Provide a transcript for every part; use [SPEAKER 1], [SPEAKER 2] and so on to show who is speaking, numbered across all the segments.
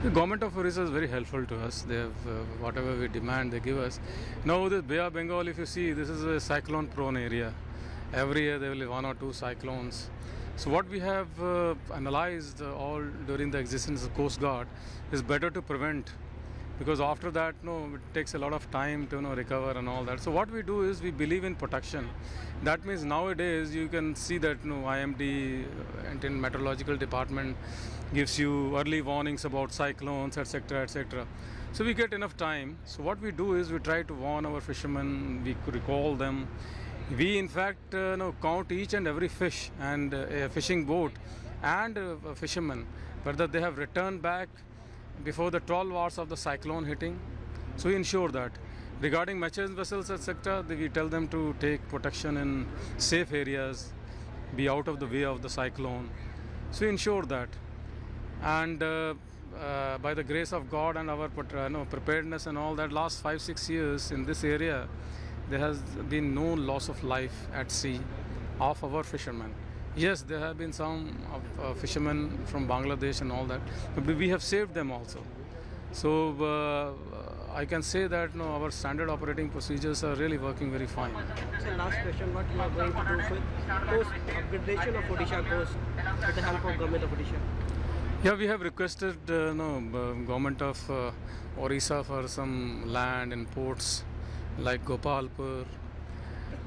[SPEAKER 1] The government of Orissa is very helpful to us. They have whatever we demand, they give us. Now, this Bay of Bengal, if you see, this is a cyclone-prone area. Every year there will be one or two cyclones. So, what we have analyzed all during the existence of Coast Guard is better to prevent, because after that, it takes a lot of time to recover and all that. So, what we do is we believe in protection. That means nowadays you can see that IMD, Indian Meteorological Department, gives you early warnings about cyclones, etc., etc. So we get enough time. So what we do is we try to warn our fishermen. We recall them. We in fact count each and every fish and a fishing boat and a fisherman, whether they have returned back before the 12 hours of the cyclone hitting. So we ensure that. Regarding merchant vessels, etc., we tell them to take protection in safe areas, be out of the way of the cyclone. So we ensure that. And by the grace of God and our preparedness and all that, last 5-6 years in this area, there has been no loss of life at sea of our fishermen. Yes, there have been some fishermen from Bangladesh and all that, but we have saved them also. So I can say that our standard operating procedures are really working very fine.
[SPEAKER 2] So last question, what you are going to do with coast upgradation of Odisha coast with the help of government of Odisha?
[SPEAKER 1] Yeah, we have requested government of Orissa for some land and ports like Gopalpur.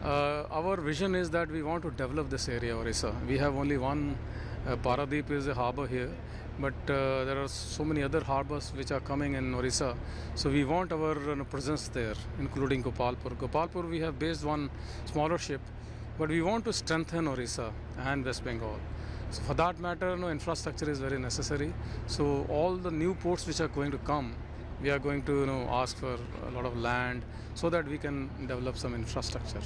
[SPEAKER 1] Our vision is that we want to develop this area, Orissa. We have only one, Paradeep is a harbour here, but there are so many other harbours which are coming in Orissa. So we want our presence there, including Gopalpur. Gopalpur we have based one smaller ship, but we want to strengthen Orissa and West Bengal. So for that matter, infrastructure is very necessary. So all the new ports which are going to come, we are going to ask for a lot of land so that we can develop some infrastructure.